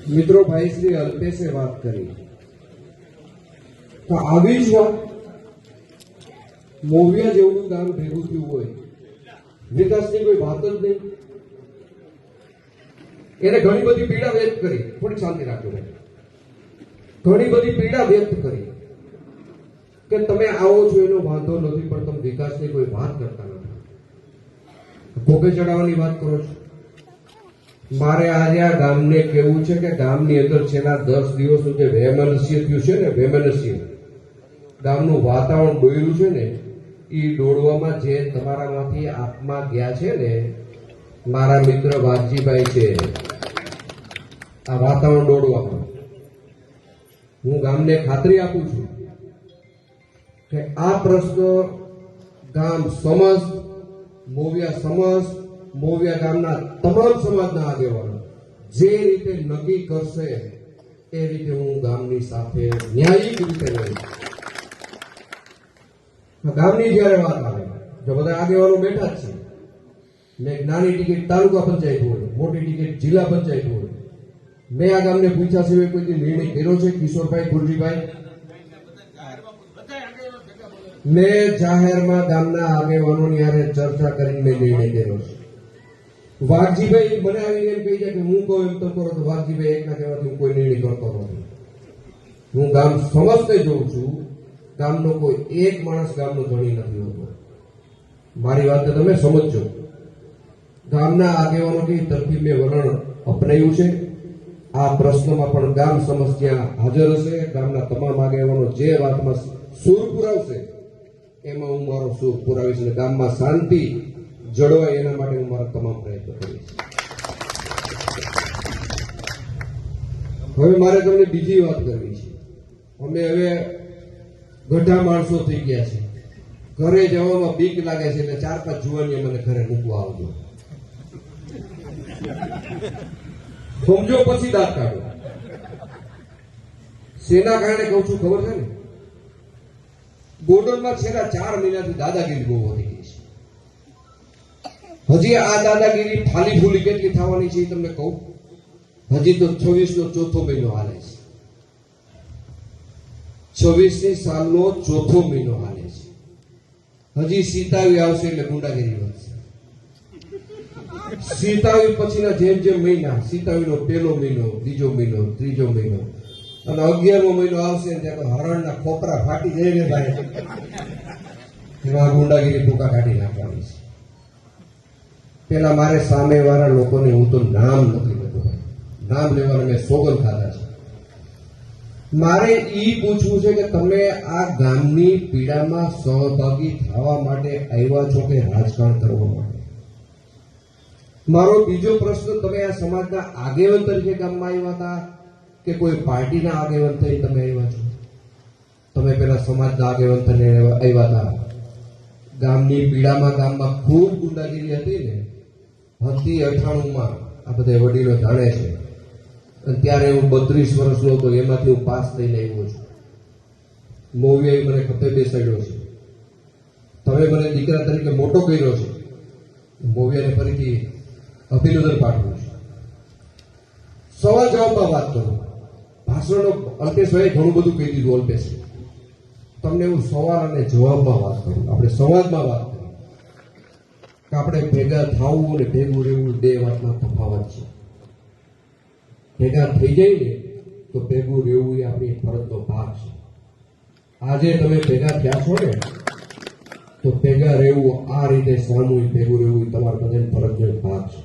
મિત્રો ભાઈ શ્રી અલ્પેશે વાત કરી તો આવી જ વાત મોવિયા જેવડું ગામ ભેગું થયું હોય, વિકાસની કોઈ વાત જ નહીં. એને ઘણી બધી પીડા વ્યક્ત કરી, થોડી શાંતિ રાખજો ભાઈ, ઘણી બધી પીડા વ્યક્ત કરી કે તમે આવો છો એનો વાંધો નથી, પણ તમે વિકાસની કોઈ વાત કરતા નથી, ભોગે ચડાવવાની વાત કરો છો. મારે આજે આ ગામને કહેવું છે કે ગામની અંદર છેલ્લા 10 દિવસનું જે વૈમનસ્ય થયું છે ને, વૈમનસ્ય ગામનું વાતાવરણ ડોયરું છે ને, એ દોડવામાં જે તમારામાંથી આત્મા ગયા છે ને, મારા મિત્ર વાઘજીભાઈ છે, આ વાતાવરણ દોડવામાં હું ગામને ખાતરી આપું છું કે આ પ્રશ્ન ગામ સમસ્ત, મોવિયા સમસ્ત, મોવિયા ગામના તમામ સમાજના આગેવાનો જે રીતે નક્કી કરશે એ રીતે હું ગામની સાથે ન્યાયિક રીતે રહીશ. ગામની જયારે વાત આવે, જો બધા આગેવાનો બેઠા જ છે, મેં નાની ટિકિટ તાલુકા પંચાયત હોય, મોટી ટિકિટ જિલ્લા પંચાયત હોય, મેં આ ગામને પૂછ્યા સિવાય કોઈ નિર્ણય કર્યો છે? કિશોરભાઈ, ગુરજીભાઈ, મેં જાહેરમાં ગામના આગેવાનોની હારે ચર્ચા કરીને મેં નિર્ણય કર્યો છે. વાઘજીભાઈ મને આવીને એમ કહી જાય કે હું કહું એમ તો કરો, તો વાઘજીભાઈ એકના કહેવાથી હું કોઈ નિર્ણય કરતો નથી. હું ગામ સમજતે જોઉં છું, ગામનો કોઈ એક માણસ ગામનો ધણી નથી હોતો. મારી વાત તમે સમજજો. ગામના આગેવાનોની તરફી મેં વલણ અપનાવ્યું છે. આ પ્રશ્નમાં પણ ગામ સમસ્યા હાજર હશે. ગામના તમામ આગેવાનો જે વાતમાં સૂર પુરાવશે એમાં હું મારો સૂર પુરાવીશ અને ગામમાં શાંતિ જળવાય એના માટે હું મારા તમામ પ્રયત્નો કરીશ. હવે મારે તમને બીજી વાત કરવી છે. અમે હવે ગઢા માણસો થઈ ગયા છે. ઘરે જવામાં બીક લાગે છે, એટલે 4-5 જુવાનીએ મને ઘરે મૂકવા આવજો. સમજો પછી દાંત કાઢો. શેના કારણે કહું છું ખબર છે ને? ગોંડલમાં છેલ્લા 4 મહિનાથી દાદાગીરી બહુ વધી ગઈ છે. હજી આ દાદાગીરી ફાલી ફૂલી કેટલી થવાની છે એ તમને કહું. હજી તો 26નો ચોથો મહિનો હાલે છે. 26ની સાલનો ચોથો મહિનો હાલે છે. હજી સીતાવી આવશે એટલે ગુંડાગીરી વધશે. સીતાવી પછીના જેમ જેમ મહિના, સીતાવીનો 1લો મહિનો, 2જો મહિનો, 3જો મહિનો અને 11મો મહિનો આવશે ત્યાં તો હરણના ખોપરા ફાટી જાય ને ભાઈ, એમાં ગુંડાગીરી ટૂંકા કાઢી નાખવાની છે. પેલા મારે સામે વાળા લોકોને હું તો નામ નથી લેતો, નામ લેવાના મેં સોગંદ ખાધા છે. મારે ઈ પૂછવું છે કે તમે આ ગામની પીડામાં સહભાગી થવા માટે આવ્યા છો કે રાજકારણ કરવા માટે? મારો બીજો પ્રશ્ન, તમે આ સમાજના આગેવાન તરીકે ગામમાં આવ્યા હતા કે કોઈ પાર્ટીના આગેવાન થઈ તમે આવ્યા છો? તમે પેલા સમાજના આગેવાન થઈને આવ્યા હતા. ગામની પીડામાં ગામમાં ખૂબ ગુંડાગીરી હતી ને, હતી 98માં, આ બધા વડીલો જાણે છે. અને ત્યારે હું 32 વર્ષનો હતો, એમાંથી હું પાસ થઈને આવ્યો છું. મોવિયાએ મને ખભે બેસાડ્યો છે. તમે મને દીકરા તરીકે મોટો કર્યો છે. મોવિયાને ફરીથી અભિનંદન પાઠવું છું. સવાલ જવાબમાં વાત કરું. ભાષણનો અલ્પેશભાઈ ઘણું બધું કહી દીધું. અલ્પેશ, તમને હું સવાલ અને જવાબમાં વાત કરું. આપણે સંવાદમાં વાત કરીએ કે આપણે ભેગા થવું અને ભેગું રહેવું 2 વાતમાં તફાવત છે. ભેગા થઈ જાય ને તો ભેગું રહેવું એ આપણી ફરજનો ભાગ છે. આજે તમે ભેગા થયા છો ને તો ભેગા રહેવું, આ રીતે સામૂહિક ભેગું રહેવું એ તમારા બધાની ફરજનો ભાગ છે.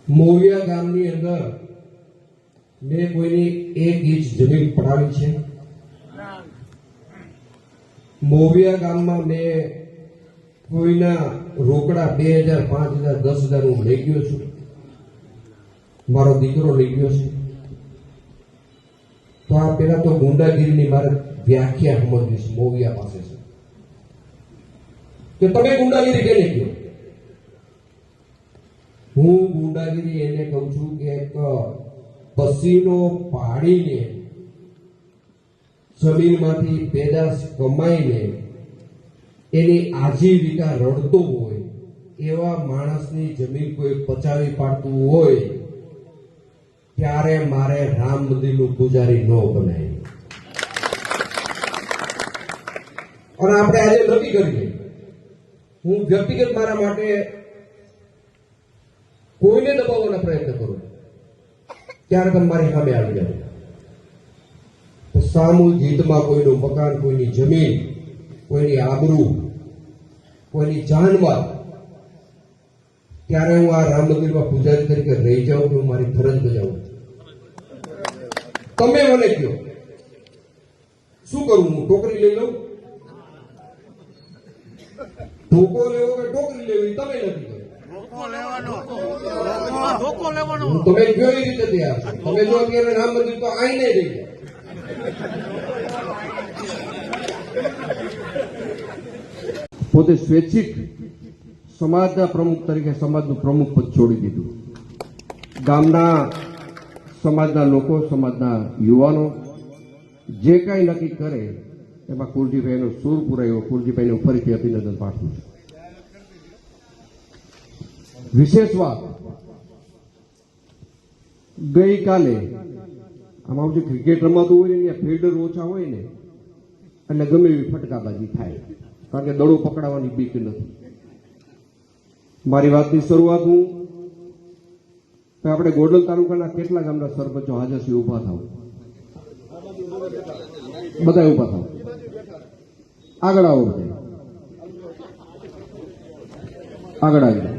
મોવિયા ગામની અંદર મેં કોઈની 1 ઇંચ જમીન પડાવી છે? મોવિયા ગામમાં મેં કોઈના રોકડા 2000, 5000, 10,000 હું લઈ ગયો છું? મારો દીકરો લઈ ગયો છે? તો આ પેલા તો ગુંડાગીરીની મારે વ્યાખ્યા સમજવી છે. મોવિયા પાસે છે કે તમે ગુંડાગીરી કેને કહો? હું ગુંડાગીરી એને કહું છું કે એક પસીનો પાડીને જમીનમાંથી પેદાશ કમાઈને એની આજીવિકા રડતો હોય એવા માણસની જમીન કોઈ પચાવી પાડતું હોય ત્યારે મારે રામ મંદિરનું પૂજારી ન બનાય. અને આપણે આજે નક્કી કરીએ, હું વ્યક્તિગત મારા માટે કોઈને દબાવવાના પ્રયત્ન કરું ત્યારે તમે મારી સામે આવી જાય. તો સામૂહિક હિતમાં કોઈનું મકાન, કોઈની જમીન, કોઈની આબરૂ, કોઈની જાનમાલ, ત્યારે હું આ રામ મંદિરમાં પૂજારી તરીકે રહી જાઉં છું, મારી ફરજ બજાવું. તમે મને કહો શું કરું? હું ટોકરી લઈ લઉં? ધોકો લેવો કે ટોકરી લેવી તમે નથી કહ્યું. તમે કયો એ રીતે તૈયાર છો? તમે જો અત્યારે રામ મંદિર તો આઈને રહી જાય. પોતે સ્વૈચ્છિક સમાજના પ્રમુખ તરીકે સમાજનું પ્રમુખ પદ છોડી દીધું. ગામના સમાજના લોકો, સમાજના યુવાનો જે કાંઈ નક્કી કરે એમાં કુરજીભાઈનો સૂર પુરાયો. કુરજીભાઈને ફરીથી અભિનંદન પાઠવું છું. વિશેષ વાત, ગઈકાલે આમાં જે ક્રિકેટ રમાતું હોય ને ત્યાં ફિલ્ડર ઓછા હોય ને એટલે ગમે એવી ફટકાબાજી થાય, કારણ કે દડો પકડાવાની બીક નથી. મારી વાતની શરૂઆત હું આપણે ગોંડલ તાલુકાના કેટલા ગામના સરપંચો હાજર છે ઉભા થાવ, બધા ઉભા થાવ, આગળ આવો, બધા આગળ આવી.